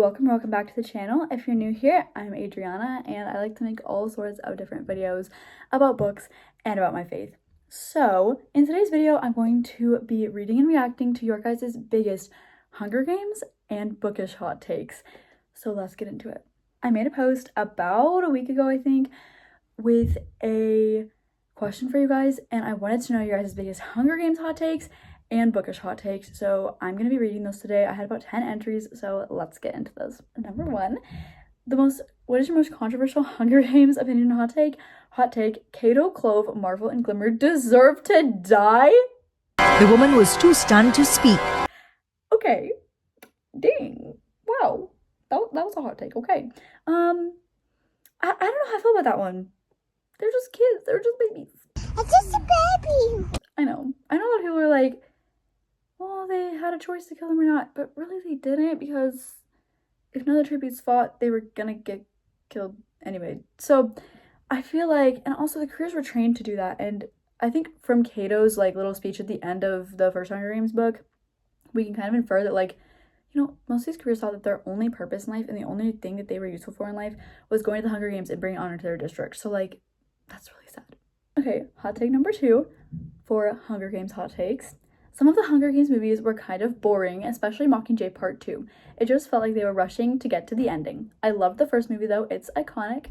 welcome back to the channel. If you're new here, I'm Adriana and I like to make all sorts of different videos about books and about my faith. So in today's video, I'm going to be reading and reacting to your guys' biggest Hunger Games and Bookish hot takes. So let's get into it. I made a post about a week ago, I think, with a question for you guys, and I wanted to know your guys' biggest Hunger Games hot takes and Bookish hot takes, so I'm gonna be reading those today. I had about 10 entries, so let's get into those. Number one, what is your most controversial Hunger Games opinion hot take? Hot take: Cato, Clove, Marvel, and Glimmer deserve to die? The woman was too stunned to speak. Okay, dang, wow, that was a hot take. Okay, I don't know how I feel about that one. They're just kids, they're just babies. It's just a baby. I know a lot of people are like, well, they had a choice to kill him or not, but really they didn't, because if none of the tributes fought, they were gonna get killed anyway. So I feel like, and also the Careers were trained to do that, and I think from Cato's like little speech at the end of the first Hunger Games book, we can kind of infer that, like, you know, most of these Careers thought that their only purpose in life and the only thing that they were useful for in life was going to the Hunger Games and bringing honor to their district. So like, that's really sad. Okay, hot take number 2 for Hunger Games hot takes. Some of the Hunger Games movies were kind of boring, especially Mockingjay Part 2. It just felt like they were rushing to get to the ending. I loved the first movie though, it's iconic,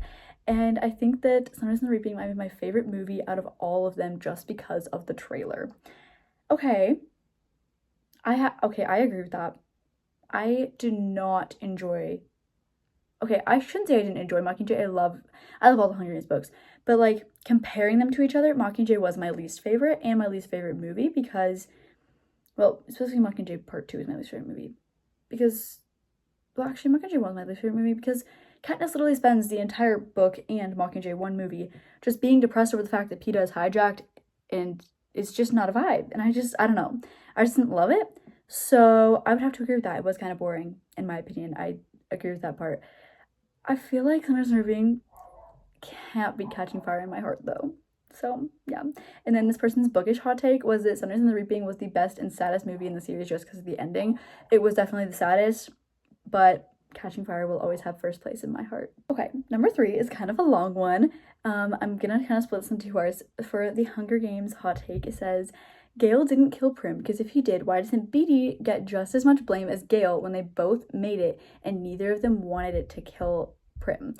and I think that Sunrise and the Reaping might be my favorite movie out of all of them just because of the trailer. Okay, I agree with that. I do not enjoy... Okay, I shouldn't say I didn't enjoy Mockingjay. I love all the Hunger Games books, but like comparing them to each other, Mockingjay was my least favorite and my least favorite movie because, well, especially Mockingjay Part 2 is my least favorite movie because, well, actually Mockingjay was my least favorite movie because Katniss literally spends the entire book and Mockingjay 1 movie just being depressed over the fact that Peeta is hijacked, and it's just not a vibe, and I don't know. I just didn't love it, so I would have to agree with that. It was kind of boring, in my opinion. I agree with that part. I feel like Sunrise and the Reaping can't be Catching Fire in my heart though. So yeah. And then this person's bookish hot take was that Sunrise and the Reaping was the best and saddest movie in the series just because of the ending. It was definitely the saddest, but Catching Fire will always have first place in my heart. Okay, number 3 is kind of a long one. I'm gonna kind of split this into 2 parts. For the Hunger Games hot take, it says, Gale didn't kill Prim because if he did, why doesn't Beetee get just as much blame as Gale when they both made it and neither of them wanted it to kill Prim?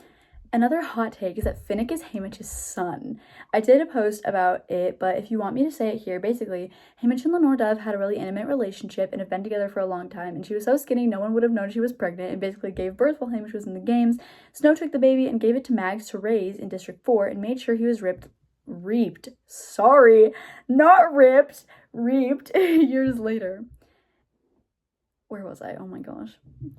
Another hot take is that Finnick is Haymitch's son. I did a post about it, but if you want me to say it here, basically, Haymitch and Lenore Dove had a really intimate relationship and have been together for a long time, and she was so skinny no one would have known she was pregnant and basically gave birth while Haymitch was in the games. Snow took the baby and gave it to Mags to raise in District 4 and made sure he was reaped years later. Where was I? Oh my gosh.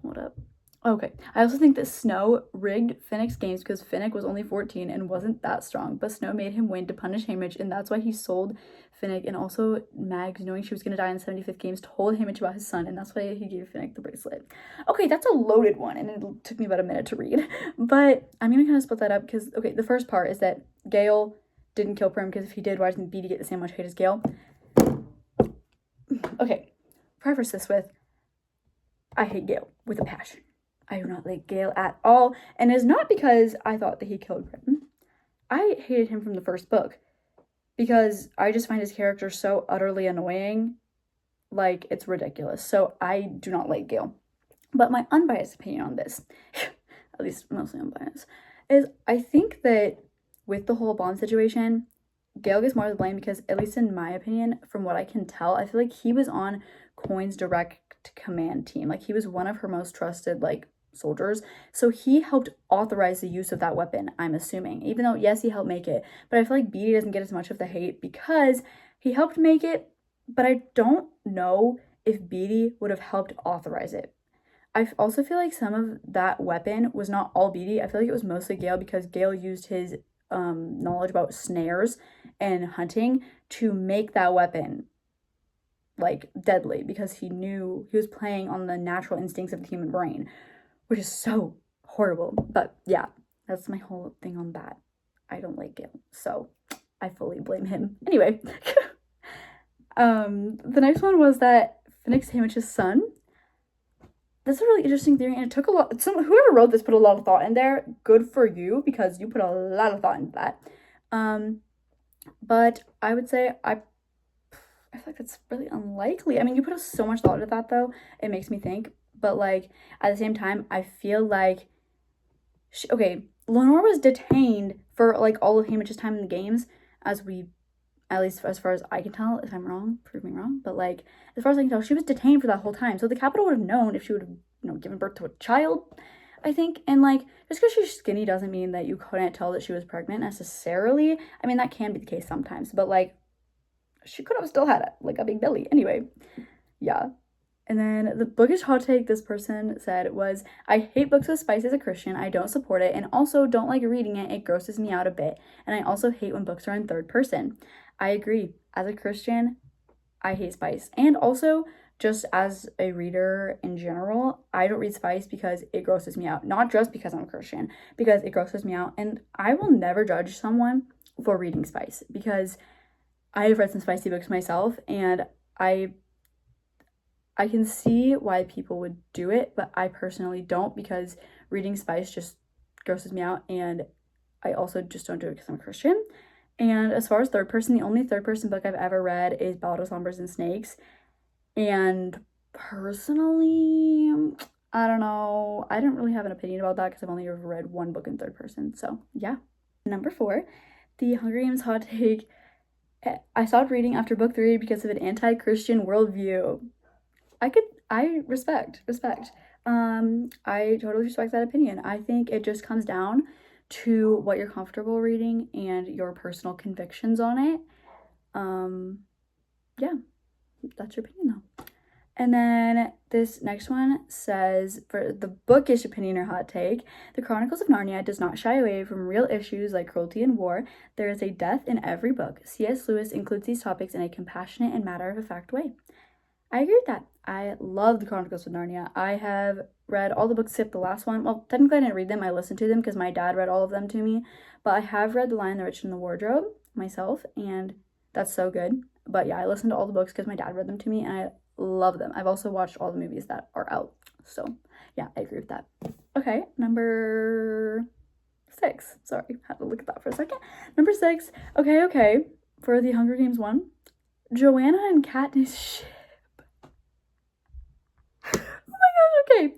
Hold up. Okay. I also think that Snow rigged Finnick's games because Finnick was only 14 and wasn't that strong, but Snow made him win to punish Haymitch, and that's why he sold Finnick. And also Mags, knowing she was going to die in the 75th games, told Haymitch about his son, and that's why he gave Finnick the bracelet. Okay, that's a loaded one, and it took me about a minute to read, but I'm going to kind of split that up because, okay, the first part is that Gale didn't kill Prim because if he did, why doesn't Beetee get the same much hate as Gale? Okay, preface this with, I hate Gale with a passion. I do not like Gale at all, and it's not because I thought that he killed Prim. I hated him from the first book because I just find his character so utterly annoying, like it's ridiculous. So I do not like Gale. But my unbiased opinion on this, at least mostly unbiased, is I think that with the whole Bond situation, Gale gets more of the blame because, at least in my opinion, from what I can tell, I feel like he was on Coin's direct command team. Like, he was one of her most trusted, like, soldiers. So he helped authorize the use of that weapon, I'm assuming. Even though, yes, he helped make it. But I feel like Beetee doesn't get as much of the hate because he helped make it, but I don't know if Beetee would have helped authorize it. I also feel like some of that weapon was not all Beetee. I feel like it was mostly Gale because Gale used his knowledge about snares and hunting to make that weapon like deadly because he knew he was playing on the natural instincts of the human brain, which is so horrible. But yeah, that's my whole thing on that. I don't like Gale, so I fully blame him. Anyway, the next one was that Finnick's Haymitch's son. That's a really interesting theory, and it took a lot. Whoever wrote this put a lot of thought in there. Good for you, because you put a lot of thought into that. But I would say I feel like that's really unlikely. I mean, you put so much thought into that, though. It makes me think. But like at the same time, I feel like okay, Lenore was detained for like all of Haymitch's time in the games, at least as far as I can tell. If I'm wrong, prove me wrong. But like as far as I can tell, she was detained for that whole time. So the Capitol would have known if she would have, given birth to a child, I think. And like just because she's skinny doesn't mean that you couldn't tell that she was pregnant necessarily. I mean, that can be the case sometimes, but like she could have still had like a big belly. Anyway, yeah. And then the bookish hot take this person said was, I hate books with spice as a Christian. I don't support it, and also don't like reading it. It grosses me out a bit. And I also hate when books are in third person. I agree. As a Christian, I hate spice. And also, just as a reader in general, I don't read spice because it grosses me out. Not just because I'm a Christian, because it grosses me out. And I will never judge someone for reading spice, because I've read some spicy books myself, and I can see why people would do it, but I personally don't, because reading spice just grosses me out, and I also just don't do it because I'm a Christian. And as far as third person, the only third person book I've ever read is Ballad of Slumbers and Snakes. And personally, I don't know. I don't really have an opinion about that because I've only ever read one book in third person. So yeah. Number 4, the Hunger Games hot take. I stopped reading after book 3 because of an anti-Christian worldview. I respect. I totally respect that opinion. I think it just comes down to what you're comfortable reading and your personal convictions on it. Yeah, that's your opinion though. And then this next one says, for the bookish opinion or hot take, the Chronicles of Narnia does not shy away from real issues like cruelty and war. There is a death in every book. C.S. Lewis includes these topics in a compassionate and matter-of-fact way. I agree with that. I love the Chronicles of Narnia. I have read all the books except the last one. Well, technically I didn't read them. I listened to them because my dad read all of them to me. But I have read The Lion, the Witch, and the Wardrobe myself, and that's so good. But yeah, I listened to all the books because my dad read them to me, and I love them. I've also watched all the movies that are out. So yeah, I agree with that. Okay, number 6. Sorry, had to look at that for a second. Number 6. Okay. For the Hunger Games one, Joanna and Katniss ship. Oh my gosh, okay.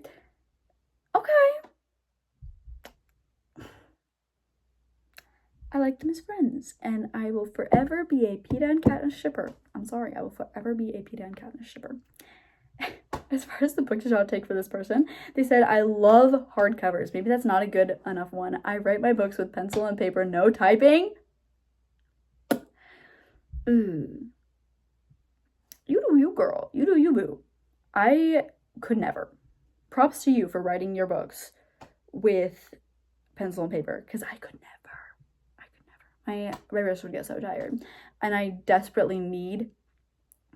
I like them as friends, and I will forever be a Peeta and Katniss shipper. I'm sorry, I will forever be a Peeta and Katniss shipper. As far as the book to take for this person, they said, I love hardcovers. Maybe that's not a good enough one. I write my books with pencil and paper, no typing. You do you, girl. You do you, boo. I could never. Props to you for writing your books with pencil and paper, because I could never. My wrist would get so tired. And I desperately need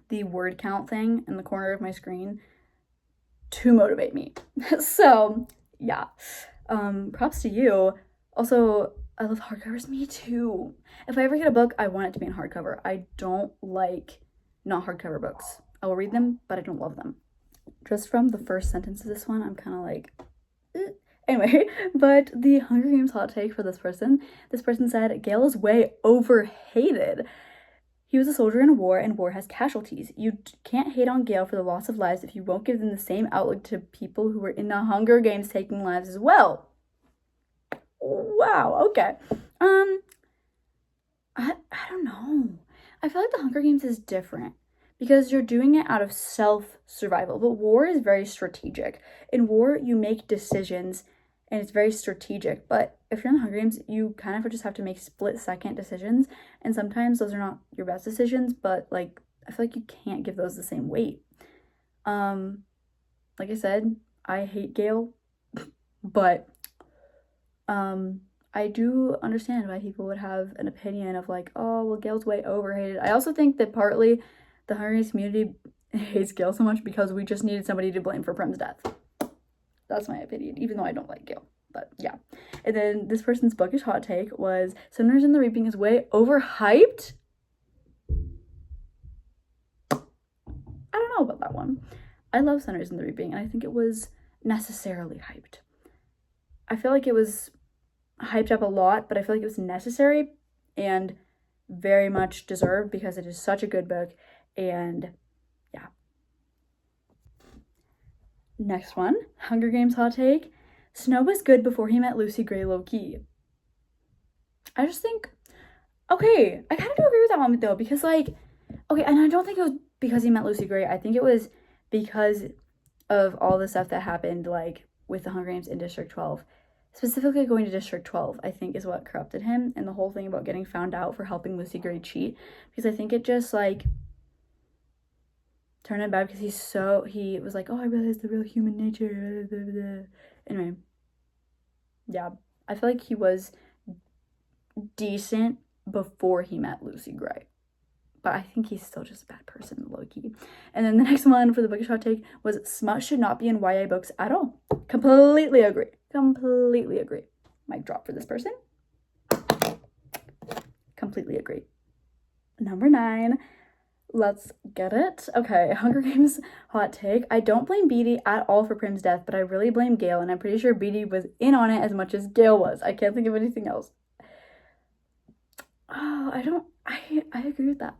the word count thing in the corner of my screen to motivate me. So yeah, props to you. Also, I love hardcovers. Me too. If I ever get a book, I want it to be in hardcover. I don't like not hardcover books. I will read them, but I don't love them. Just from the first sentence of this one, I'm kind of like, Anyway, but the Hunger Games hot take for this person said, Gale is way overhated. He was a soldier in a war, and war has casualties. You can't hate on Gale for the loss of lives if you won't give them the same outlook to people who were in the Hunger Games taking lives as well. Wow, okay. I don't know. I feel like the Hunger Games is different because you're doing it out of self-survival, but war is very strategic. In war, you make decisions, and it's very strategic, but if you're in the Hunger Games, you kind of just have to make split-second decisions, and sometimes those are not your best decisions, but, like, I feel like you can't give those the same weight. Like I said, I hate Gale, but, I do understand why people would have an opinion of, like, oh, well, Gale's way overhated. I also think that partly the Hunger Games community hates Gale so much because we just needed somebody to blame for Prim's death. That's my opinion, even though I don't like Gale. But yeah. And then this person's bookish hot take was Sinners in the Reaping is way overhyped. I don't know about that one. I love Sinners in the Reaping, and I think it was necessarily hyped. I feel like it was hyped up a lot, but I feel like it was necessary and very much deserved because it is such a good book. And yeah. Next one, Hunger Games hot take. Snow was good before he met Lucy Gray low-key. I just think, okay, I kind of do agree with that one though, because like, okay, and I don't think it was because he met Lucy Gray. I think it was because of all the stuff that happened, like with the Hunger Games in District 12. Specifically going to District 12, I think, is what corrupted him, and the whole thing about getting found out for helping Lucy Gray cheat, because I think it just like turned him bad because he was like, oh, I realized the real human nature, blah, blah, blah. Anyway, yeah, I feel like he was decent before he met Lucy Gray, but I think he's still just a bad person, low-key. And then the next one for the bookish hot take was smut should not be in YA books at all. Completely agree. Mic drop for this person. Completely agree. Number 9. Let's get it. Okay, Hunger Games hot take. I don't blame Beetee at all for Prim's death, but I really blame Gale, and I'm pretty sure Beetee was in on it as much as Gale was. I can't think of anything else. Oh, I agree with that.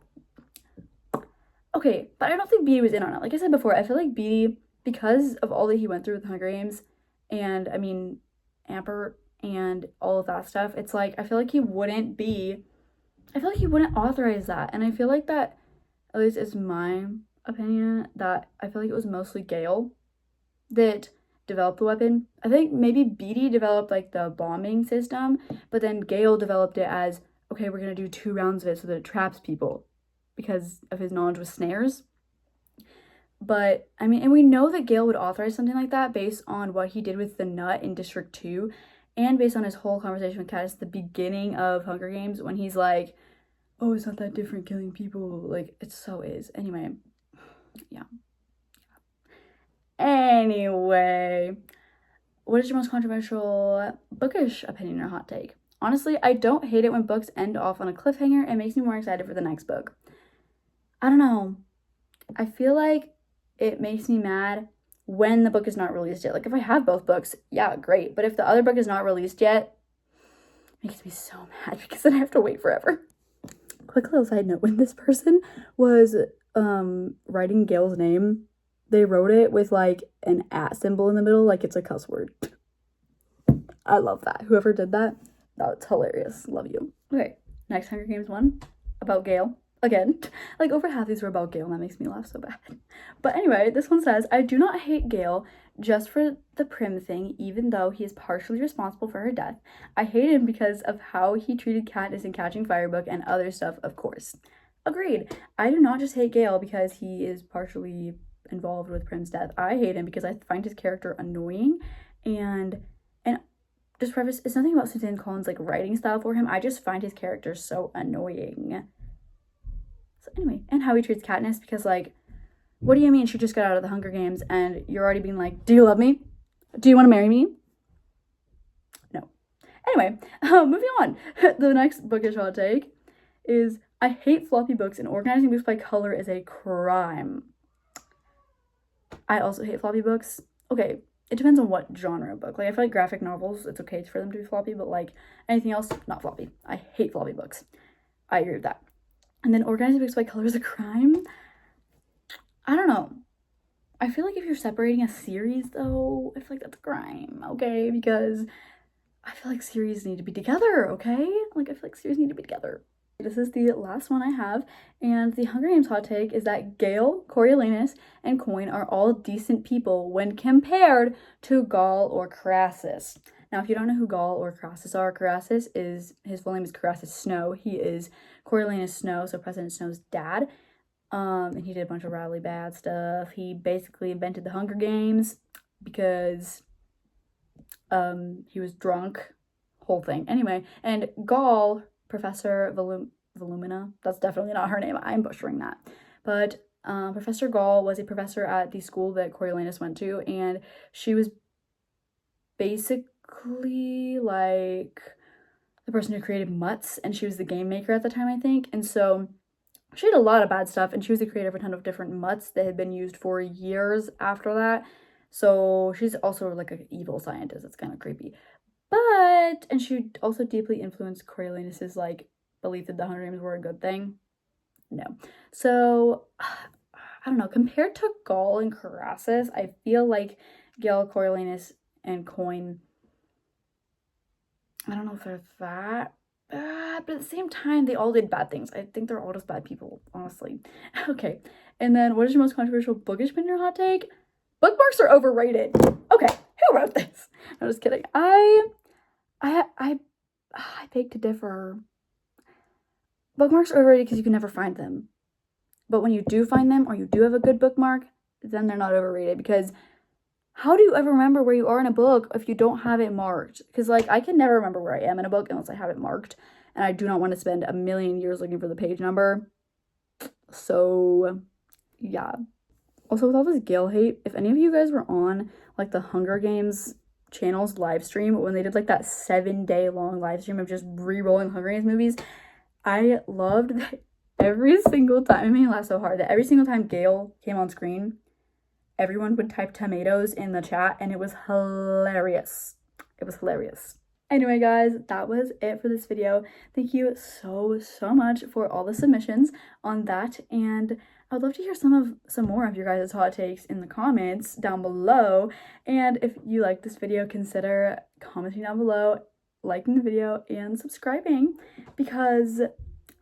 Okay, but I don't think Beetee was in on it. Like I said before, I feel like Beetee, because of all that he went through with the Hunger Games, and I mean, Amber and all of that stuff, it's like, I feel like he wouldn't authorize that. And I feel like that, at least it's my opinion, that I feel like it was mostly Gale that developed the weapon. I think maybe Beetee developed like the bombing system, but then Gale developed it as, okay, we're gonna do 2 rounds of it so that it traps people because of his knowledge with snares. But I mean, and we know that Gale would authorize something like that based on what he did with the nut in District 2 and based on his whole conversation with Katniss at the beginning of Hunger Games when he's like, oh, it's not that different killing people. Like, it so is. Anyway, yeah. Anyway, what is your most controversial bookish opinion or hot take? Honestly, I don't hate it when books end off on a cliffhanger. It makes me more excited for the next book. I don't know. I feel like it makes me mad when the book is not released yet. Like, if I have both books, yeah, great. But if the other book is not released yet, it makes me so mad because then I have to wait forever. Quick little side note, when this person was writing Gale's name, they wrote it with like an @ symbol in the middle, like it's a cuss word. I love that. Whoever did that, that's hilarious. Love you. Okay, next Hunger Games one about Gale. Again, like over half these were about Gale, and that makes me laugh so bad. But anyway, this one says, I do not hate Gale just for the Prim thing, even though he is partially responsible for her death. I hate him because of how he treated Katniss in Catching Fire book and other stuff, of course. Agreed. I do not just hate Gale because he is partially involved with Prim's death. I hate him because I find his character annoying, and just preface, it's nothing about Suzanne Collins' like writing style for him. I just find his character so annoying. So anyway, and how he treats Katniss, because like, what do you mean she just got out of the Hunger Games and you're already being like, do you love me? Do you want to marry me? No. Anyway, moving on. The next bookish hot take is, I hate floppy books and organizing books by color is a crime. I also hate floppy books. Okay, it depends on what genre of book. Like, I feel like graphic novels, it's okay for them to be floppy, but like anything else, not floppy. I hate floppy books. I agree with that. And then organizing books by color is a crime? I don't know. I feel like if you're separating a series, though, I feel like that's a crime, okay? Because I feel like series need to be together, okay? Like, I feel like series need to be together. This is the last one I have, and the Hunger Games hot take is that Gale, Coriolanus, and Coin are all decent people when compared to Gaul or Crassus. Now, if you don't know who Gaul or Crassus are, Crassus is, his full name is Crassus Snow. He is Coriolanus Snow, so President Snow's dad. And he did a bunch of really bad stuff. He basically invented the Hunger Games because he was drunk. Whole thing. Anyway, and Gaul, Professor Volumina, that's definitely not her name. I'm butchering that. But Professor Gaul was a professor at the school that Coriolanus went to, and she was basically like the person who created Mutts, and she was the game maker at the time, I think. And so she did a lot of bad stuff, and she was the creator of a ton of different Mutts that had been used for years after that. So she's also like an evil scientist. It's kind of creepy. But, and she also deeply influenced Coriolanus's like belief that the Hunger Games were a good thing. No. So, I don't know. Compared to Gaul and Crassus, I feel like Gale, Coriolanus, and Coin, I don't know if they're that bad, but at the same time, they all did bad things. I think they're all just bad people, honestly. Okay. And then, what is your most controversial bookish opinion or hot take? Bookmarks are overrated. Okay, who wrote this? I'm just kidding. I beg to differ. Bookmarks are overrated because you can never find them. But when you do find them, or you do have a good bookmark, then they're not overrated. Because how do you ever remember where you are in a book if you don't have it marked? Because, like, I can never remember where I am in a book unless I have it marked. And I do not want to spend a million years looking for the page number. So, yeah. Also, with all this Gale hate, if any of you guys were on, like, the Hunger Games channel's live stream, when they did, like, that 7-day long live stream of just re-rolling Hunger Games movies, I loved that every single time, it made me laugh so hard, that every single time Gale came on screen, everyone would type tomatoes in the chat, and it was hilarious. It was hilarious. Anyway, guys, that was it for this video. Thank you so much for all the submissions on that, and I'd love to hear some more of your guys' hot takes in the comments down below. And if you like this video, consider commenting down below, liking the video, and subscribing, because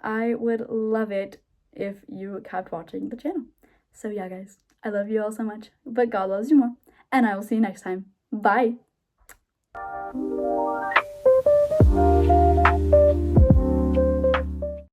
I would love it if you kept watching the channel. So yeah, guys, I love you all so much, but God loves you more, and I will see you next time. Bye!